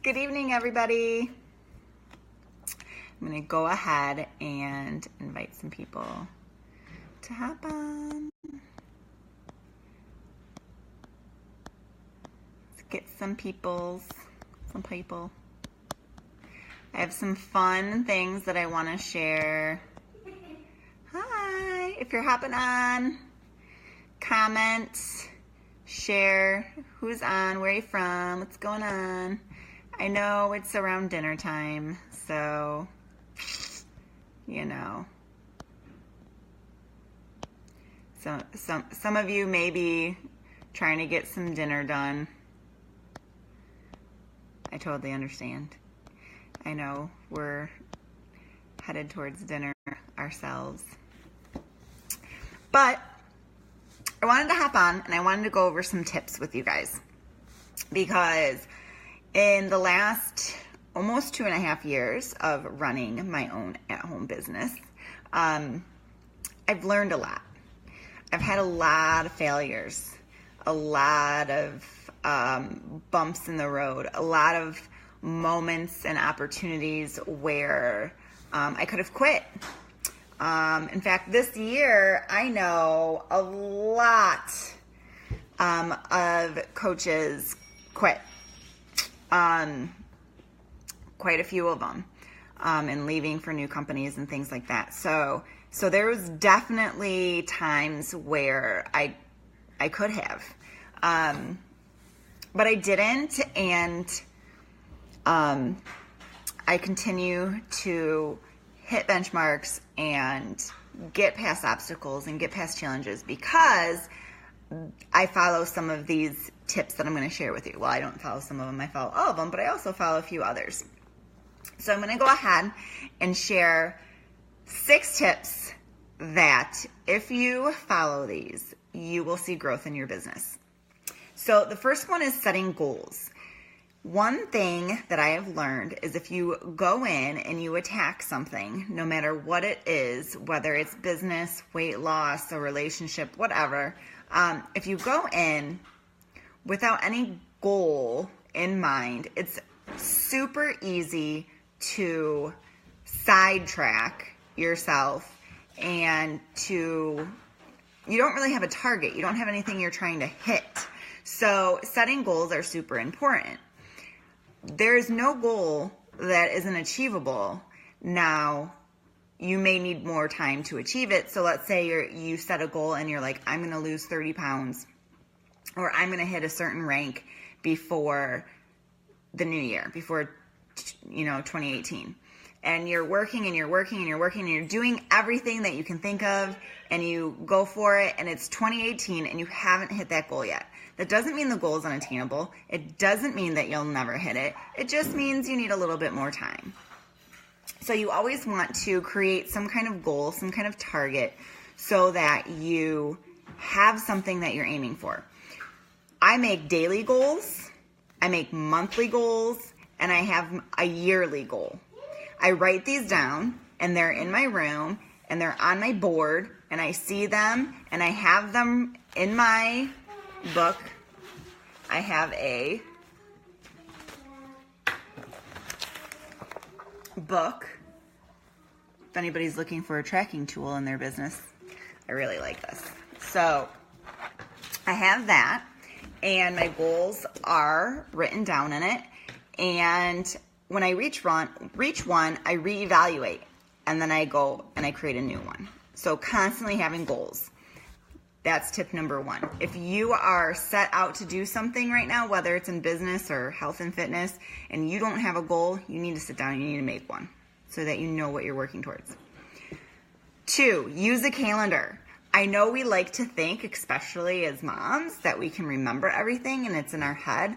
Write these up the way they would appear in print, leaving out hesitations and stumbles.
Good evening, everybody. I'm going to go ahead and invite some people to hop on. Let's get some people. I have some fun things that I want to share. Hi. If you're hopping on, comment, share who's on, where are you from, what's going on. I know it's around dinner time, so, you know. So some of you may be trying to get some dinner done. I totally understand. I know we're headed towards dinner ourselves. But I wanted to hop on and I wanted to go over some tips with you guys. Because in the last almost 2.5 years of running my own at-home business, I've learned a lot. I've had a lot of failures, a lot of bumps in the road, a lot of moments and opportunities where I could have quit. In fact, this year, I know a lot of coaches quit. Quite a few of them, and leaving for new companies and things like that. So there was definitely times where I could have, but I didn't, and I continue to hit benchmarks and get past obstacles and get past challenges because I follow some of these tips that I'm going to share with you. Well, I don't follow some of them, I follow all of them, but I also follow a few others. So I'm going to go ahead and share 6 tips that if you follow these, you will see growth in your business. So the first one is setting goals. One thing that I have learned is if you go in and you attack something, no matter what it is, whether it's business, weight loss, a relationship, whatever, if you go in without any goal in mind, it's super easy to sidetrack yourself and you don't really have a target. You don't have anything you're trying to hit. So setting goals are super important. There is no goal that isn't achievable. Now, you may need more time to achieve it. So let's say you set a goal and you're like, I'm going to lose 30 pounds or I'm going to hit a certain rank before the new year, before 2018. And you're working and you're working and you're working and you're doing everything that you can think of and you go for it and it's 2018 and you haven't hit that goal yet. That doesn't mean the goal is unattainable. It doesn't mean that you'll never hit it. It just means you need a little bit more time. So you always want to create some kind of goal, some kind of target so that you have something that you're aiming for. I make daily goals, I make monthly goals, and I have a yearly goal. I write these down and they're in my room and they're on my board and I see them and I have them in my book. I have a book. If anybody's looking for a tracking tool in their business, I really like this. So I have that and my goals are written down in it. And when I reach one, I reevaluate and then I go and I create a new one. So constantly having goals. That's tip number 1. If you are set out to do something right now, whether it's in business or health and fitness, and you don't have a goal, you need to sit down and you need to make one so that you know what you're working towards. 2, use a calendar. I know we like to think, especially as moms, that we can remember everything and it's in our head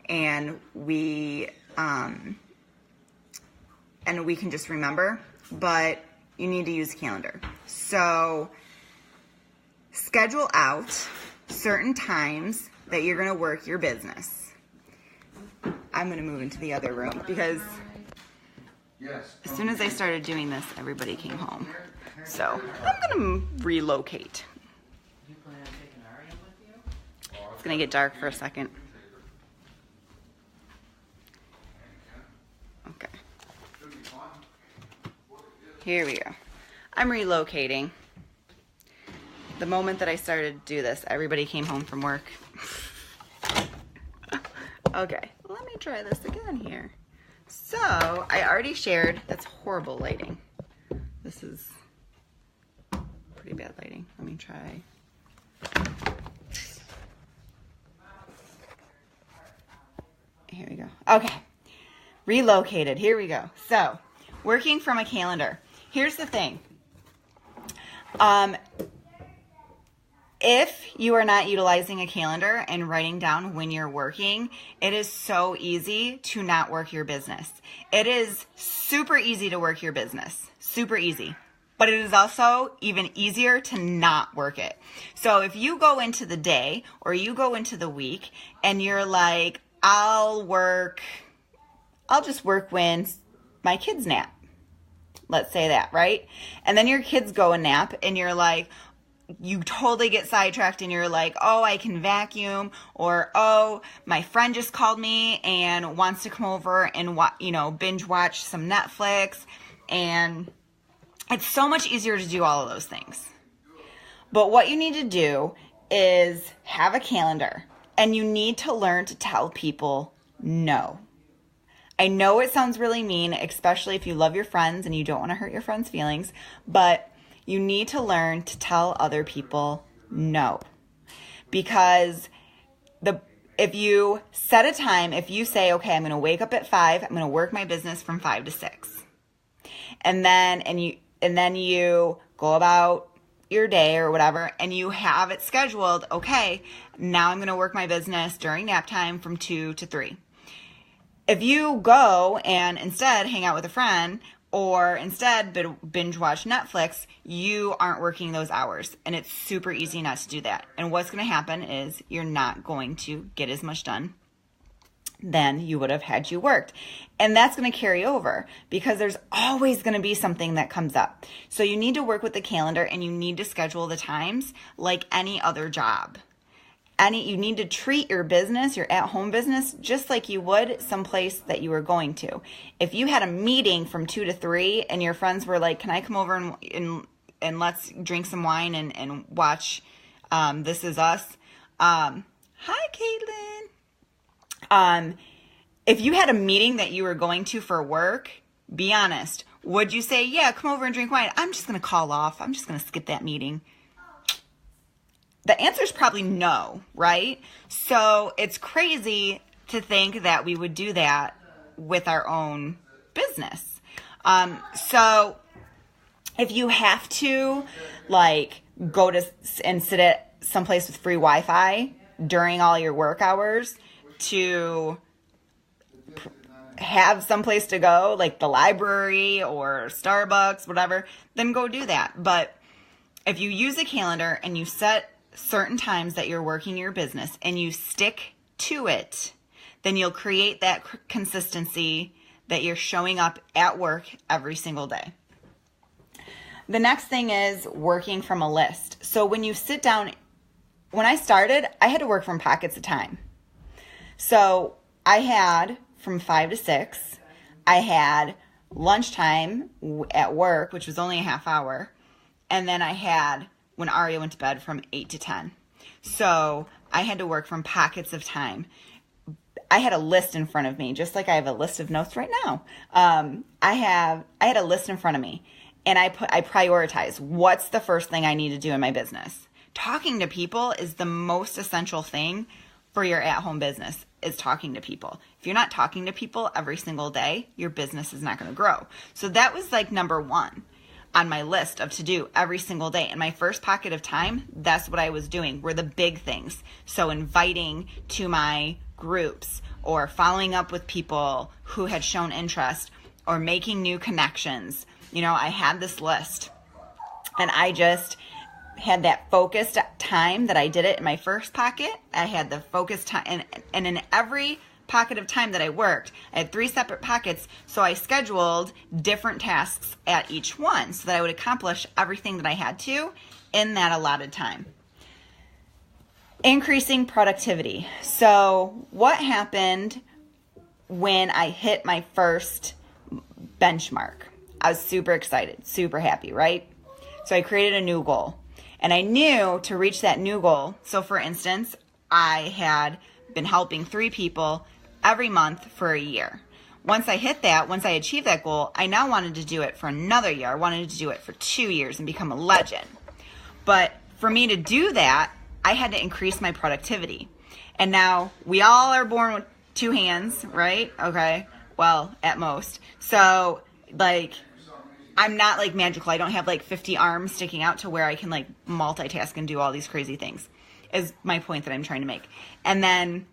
and we can just remember, but you need to use a calendar. So schedule out certain times that you're going to work your business. I'm going to move into the other room because as soon as I started doing this, everybody came home. So I'm going to relocate. It's going to get dark for a second. here we go. I'm relocating. The moment that I started to do this, everybody came home from work. Okay, let me try this again here. So, I already shared, that's horrible lighting. This is pretty bad lighting. Let me try. Here we go. Okay, relocated, here we go. So, working from a calendar. Here's the thing. If you are not utilizing a calendar and writing down when you're working, it is so easy to not work your business. It is super easy to work your business, super easy. But it is also even easier to not work it. So if you go into the day or you go into the week and you're like, I'll just work when my kids nap. Let's say that, right? And then your kids go and nap and you're like, you totally get sidetracked and you're like, oh, I can vacuum, or oh, my friend just called me and wants to come over and binge watch some Netflix. And it's so much easier to do all of those things. But what you need to do is have a calendar, and you need to learn to tell people no. I know it sounds really mean, especially if you love your friends and you don't want to hurt your friends' feelings, but you need to learn to tell other people no. Because if you set a time, if you say, okay, I'm going to wake up at 5, I'm going to work my business from 5 to 6. And then you go about your day or whatever, and you have it scheduled, okay, now I'm going to work my business during nap time from 2 to 3. If you go and instead hang out with a friend or instead binge watch Netflix, you aren't working those hours. And it's super easy not to do that. And what's going to happen is you're not going to get as much done than you would have had you worked. And that's going to carry over because there's always going to be something that comes up. So you need to work with the calendar and you need to schedule the times like any other job. You need to treat your business, your at-home business, just like you would someplace that you were going to. If you had a meeting from 2 to 3 and your friends were like, can I come over and let's drink some wine and watch This Is Us? Hi, Caitlin. If you had a meeting that you were going to for work, be honest. Would you say, yeah, come over and drink wine? I'm just going to call off. I'm just going to skip that meeting. The answer is probably no, right? So it's crazy to think that we would do that with our own business. So if you have to go to and sit at someplace with free Wi-Fi during all your work hours to have someplace to go, like the library or Starbucks, whatever, then go do that. But if you use a calendar and you set certain times that you're working your business and you stick to it, then you'll create that consistency that you're showing up at work every single day. The next thing is working from a list. So when you sit down, when I started, I had to work from pockets of time. So I had from 5 to 6, I had lunchtime at work, which was only a half hour, and then I had when Aria went to bed from 8 to 10. So I had to work from pockets of time. I had a list in front of me, just like I have a list of notes right now. I had a list in front of me, and I prioritize what's the first thing I need to do in my business. Talking to people is the most essential thing for your at-home business, is talking to people. If you're not talking to people every single day, your business is not going to grow. So that was like number 1 on my list of to do every single day. In my first pocket of time, that's what I was doing, were the big things. So inviting to my groups or following up with people who had shown interest or making new connections. I had this list and I just had that focused time that I did it in my first pocket. I had the focused time and in every pocket of time that I worked, I had 3 separate pockets, so I scheduled different tasks at each one so that I would accomplish everything that I had to in that allotted time. Increasing productivity. So what happened when I hit my first benchmark? I was super excited, super happy, right? So I created a new goal. And I knew to reach that new goal. So for instance, I had been helping 3 people every month for a year. Once I achieved that goal, I now wanted to do it for another year. I wanted to do it for 2 years and become a legend. But for me to do that, I had to increase my productivity. And now we all are born with 2 hands, right? Okay. Well, at most. So like, I'm not like magical. I don't have like 50 arms sticking out to where I can like multitask and do all these crazy things, is my point that I'm trying to make. And then,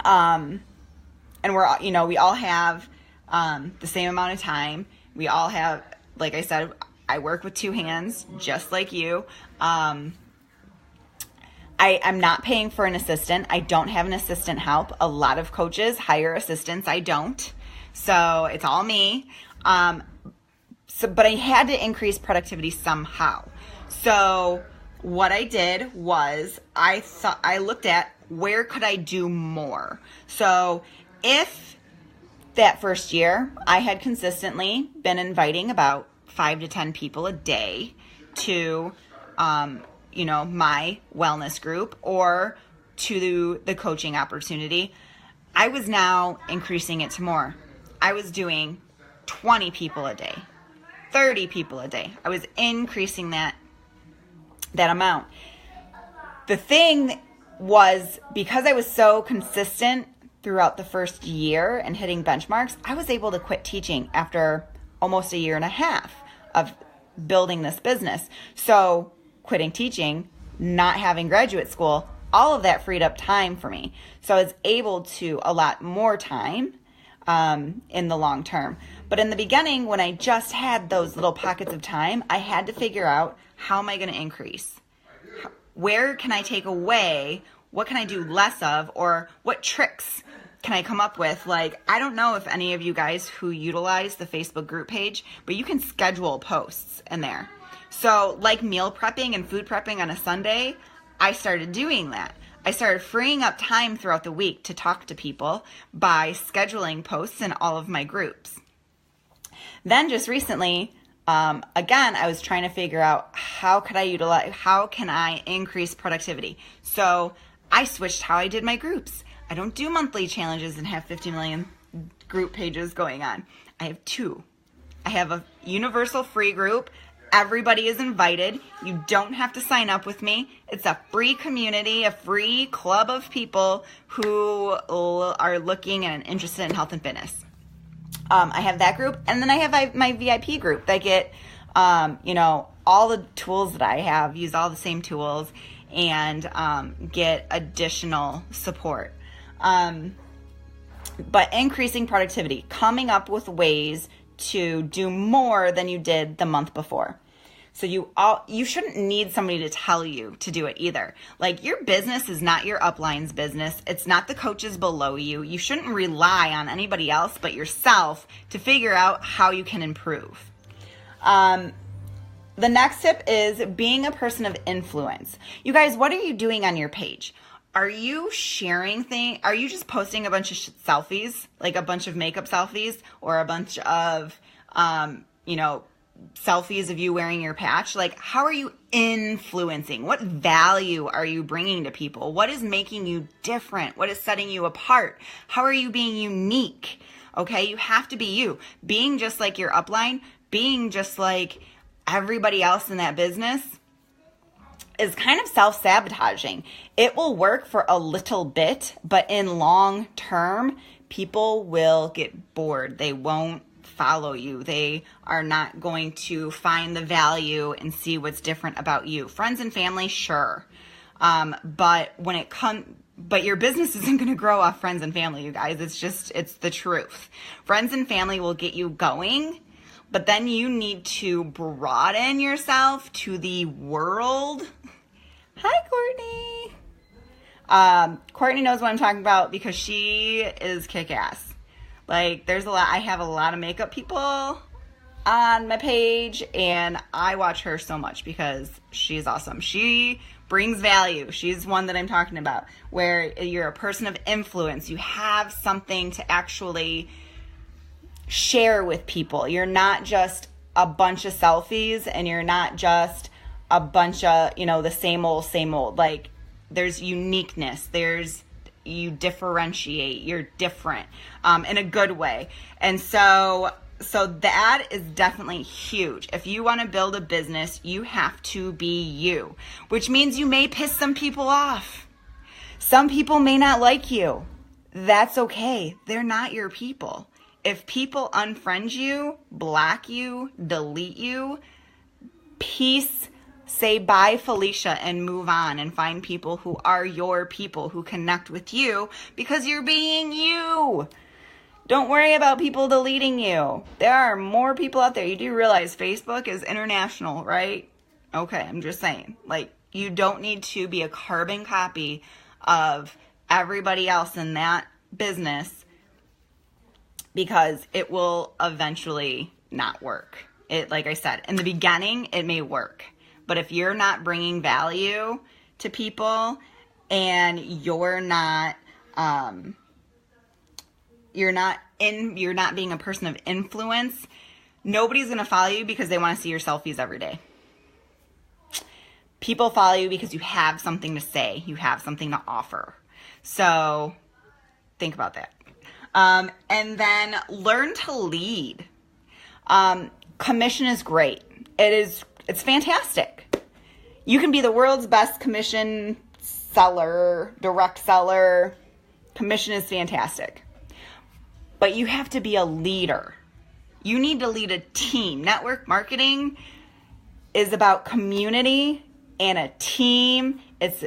and we're, we all have, the same amount of time. We all have, like I said, I work with 2 hands, just like you. I'm not paying for an assistant. I don't have an assistant help. A lot of coaches hire assistants. I don't. So it's all me. But I had to increase productivity somehow. So what I did was I looked at where could I do more. So if that first year I had consistently been inviting about 5 to 10 people a day to, my wellness group or to the coaching opportunity, I was now increasing it to more. I was doing 20 people a day. 30 people a day. I was increasing that amount. The thing was, because I was so consistent throughout the first year and hitting benchmarks, I was able to quit teaching after almost a year and a half of building this business. So quitting teaching, not having graduate school, all of that freed up time for me. So I was able to allot more time in the long term. But in the beginning, when I just had those little pockets of time, I had to figure out, how am I going to increase? Where can I take away? What can I do less of? Or what tricks can I come up with? Like, I don't know if any of you guys who utilize the Facebook group page, but you can schedule posts in there. So like meal prepping and food prepping on a Sunday, I started doing that. I started freeing up time throughout the week to talk to people by scheduling posts in all of my groups. Then just recently, again, I was trying to figure out how can I increase productivity? So I switched how I did my groups. I don't do monthly challenges and have 50 million group pages going on. I have 2. I have a universal free group. Everybody is invited. You don't have to sign up with me. It's a free community, a free club of people who are looking and interested in health and fitness. I have that group, and then I have my VIP group that get, all the tools that I have, use all the same tools, and get additional support. But increasing productivity, coming up with ways to do more than you did the month before. So you shouldn't need somebody to tell you to do it either. Like, your business is not your upline's business. It's not the coaches below you. You shouldn't rely on anybody else but yourself to figure out how you can improve. The next tip is being a person of influence. You guys, what are you doing on your page? Are you sharing things? Are you just posting a bunch of selfies, like a bunch of makeup selfies, or a bunch of, selfies of you wearing your patch? Like, how are you influencing? What value are you bringing to people? What is making you different? What is setting you apart? How are you being unique? Okay, you have to be you. Being just like your upline, being just like everybody else in that business is kind of self-sabotaging. It will work for a little bit, but in long term, people will get bored. They won't follow you. They are not going to find the value and see what's different about you. Friends and family, sure. But your business isn't going to grow off friends and family, you guys. It's the truth. Friends and family will get you going, but then you need to broaden yourself to the world. Hi, Courtney. Courtney knows what I'm talking about because she is kick-ass. Like, I have a lot of makeup people on my page, and I watch her so much because she's awesome. She brings value. She's one that I'm talking about, where you're a person of influence. You have something to actually share with people. You're not just a bunch of selfies, and you're not just a bunch of, the same old. Like, there's uniqueness. You differentiate. You're different in a good way. And so that is definitely huge. If you want to build a business, you have to be you, which means you may piss some people off. Some people may not like you. That's okay. They're not your people. If people unfriend you, block you, delete you, peace, say bye, Felicia, and move on and find people who are your people, who connect with you because you're being you. Don't worry about people deleting you. There are more people out there. You do realize Facebook is international, right? Okay, I'm just saying. Like, you don't need to be a carbon copy of everybody else in that business, because it will eventually not work. Like I said, in the beginning, it may work. But if you're not bringing value to people, and you're not being a person of influence, nobody's going to follow you because they want to see your selfies every day. People follow you because you have something to say. You have something to offer. So think about that. And then learn to lead. Commission is great. It's fantastic. You can be the world's best commission seller, direct seller. Commission is fantastic. But you have to be a leader. You need to lead a team. Network marketing is about community and a team. It's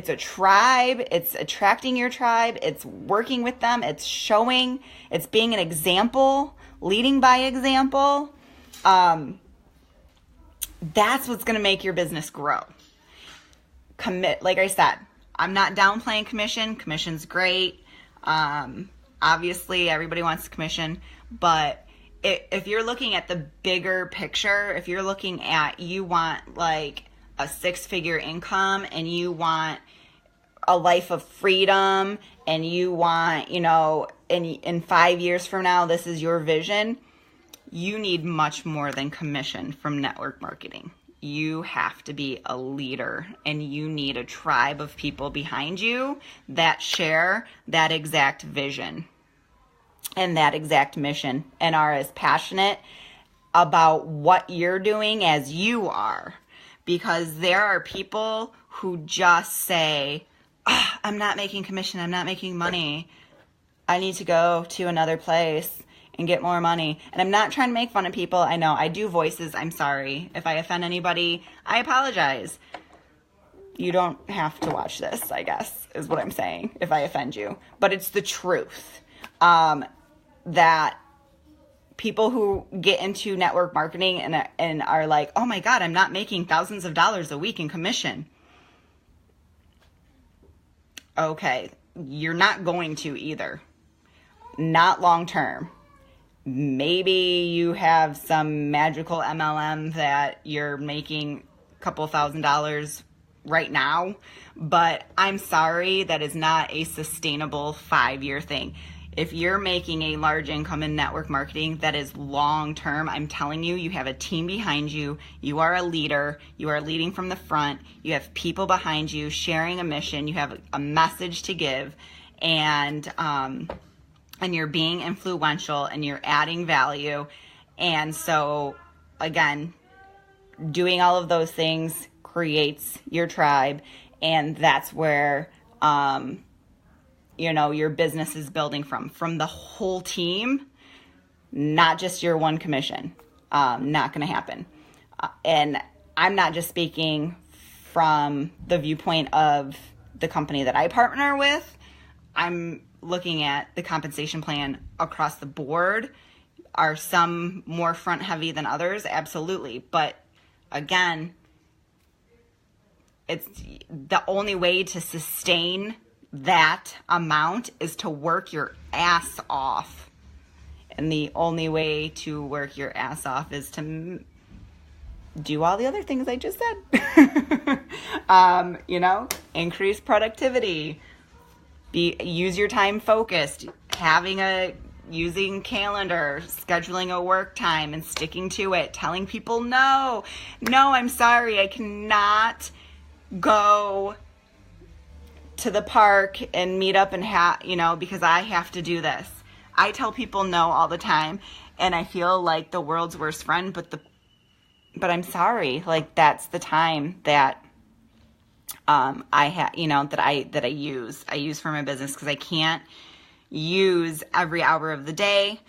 a tribe. It's attracting your tribe. It's working with them. It's showing. It's being an example, leading by example. That's what's going to make your business grow. Like I said, I'm not downplaying commission. Commission's great. Obviously, everybody wants commission. But if you're looking at the bigger picture, if you're looking at, you want like a 6-figure income, and you want a life of freedom, and you want, in 5 years from now, this is your vision, you need much more than commission from network marketing. You have to be a leader, and you need a tribe of people behind you that share that exact vision and that exact mission, and are as passionate about what you're doing as you are. Because there are people who just say, I'm not making commission, I'm not making money, I need to go to another place and get more money. And I'm not trying to make fun of people. I know I do voices. I'm sorry. If I offend anybody, I apologize. You don't have to watch this, I guess, is what I'm saying, if I offend you. But it's the truth. That people who get into network marketing and are like, oh my God, I'm not making thousands of dollars a week in commission. Okay, you're not going to either. Not long term. Maybe you have some magical MLM that you're making a couple $1,000s right now, but I'm sorry, that is not a sustainable 5-year thing. If you're making a large income in network marketing that is long term, I'm telling you, you have a team behind you. You are a leader. You are leading from the front. You have people behind you sharing a mission. You have a message to give, and you're being influential, and you're adding value. And so, again, doing all of those things creates your tribe, and that's where your business is building from the whole team, not just your one commission. Not going to happen. And I'm not just speaking from the viewpoint of the company that I partner with. I'm looking at the compensation plan across the board. Are some more front heavy than others? Absolutely. But again, it's the only way to sustain that amount is to work your ass off. And the only way to work your ass off is to do all the other things I just said. Increase productivity, use your time focused, having a using calendar, scheduling a work time and sticking to it, telling people no, I'm sorry, I cannot go to the park and meet up and because I have to do this. I tell people no all the time, and I feel like the world's worst friend, but I'm sorry, like that's the time that I have, that I use for my business, because I can't use every hour of the day.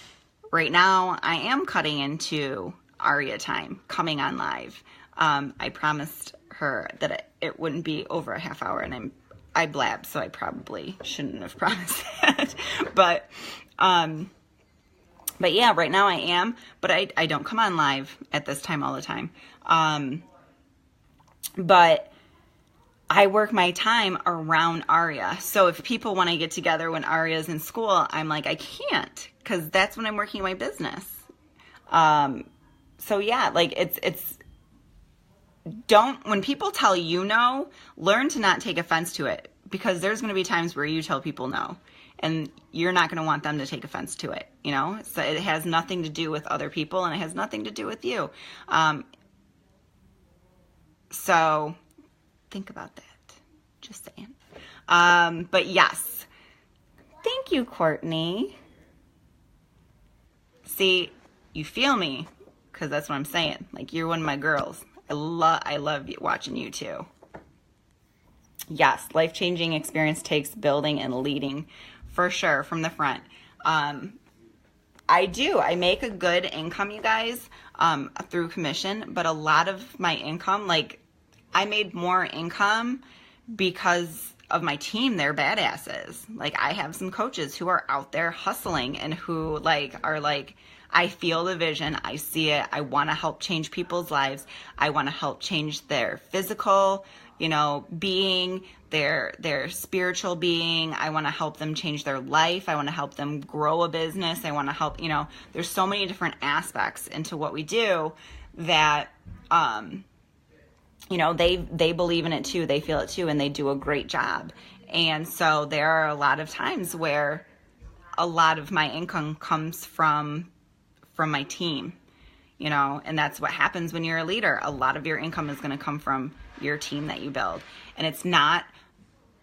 Right now, I am cutting into Aria time, coming on live. I promised her that it wouldn't be over a half hour, and I blabbed, so I probably shouldn't have promised that. But yeah, right now I am, but I don't come on live at this time all the time. But I work my time around Aria. So if people want to get together when Aria's in school, I'm like, I can't, because that's when I'm working my business. So yeah, like when people tell you no, learn to not take offense to it, because there's going to be times where you tell people no, and you're not going to want them to take offense to it, So it has nothing to do with other people, and it has nothing to do with you. So think about that. Just saying. But yes. Thank you, Courtney. See, you feel me, because that's what I'm saying. Like, you're one of my girls. I love watching you too. Yes, life-changing experience takes building and leading, for sure, from the front. I do. I make a good income, you guys, through commission, but a lot of my income, like, I made more income because of my team. They're badasses. Like, I have some coaches who are out there hustling and who are I feel the vision. I see it. I want to help change people's lives. I want to help change their physical, being, their spiritual being. I want to help them change their life. I want to help them grow a business. I want to help, there's so many different aspects into what we do that, they believe in it too. They feel it too, and they do a great job. And so there are a lot of times where a lot of my income comes from my team, and that's what happens when you're a leader. A lot of your income is going to come from your team that you build. And it's not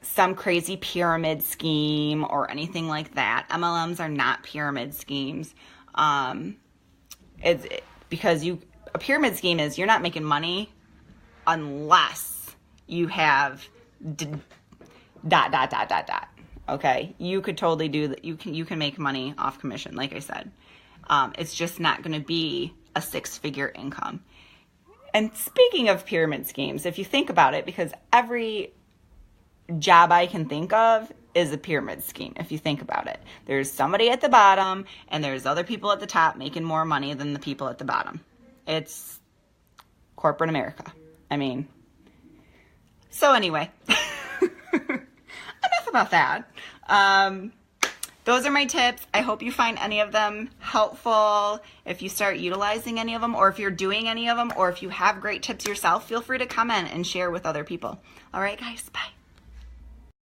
some crazy pyramid scheme or anything like that. MLMs are not pyramid schemes. It's because a pyramid scheme is you're not making money unless you have dot. Okay, you could totally do that. You can make money off commission, like I said. It's just not going to be a 6-figure income. And speaking of pyramid schemes, if you think about it, because every job I can think of is a pyramid scheme. If you think about it, there's somebody at the bottom and there's other people at the top making more money than the people at the bottom. It's corporate America. So anyway, enough about that. Those are my tips. I hope you find any of them helpful. If you start utilizing any of them, or if you're doing any of them, or if you have great tips yourself, feel free to comment and share with other people. All right, guys, bye.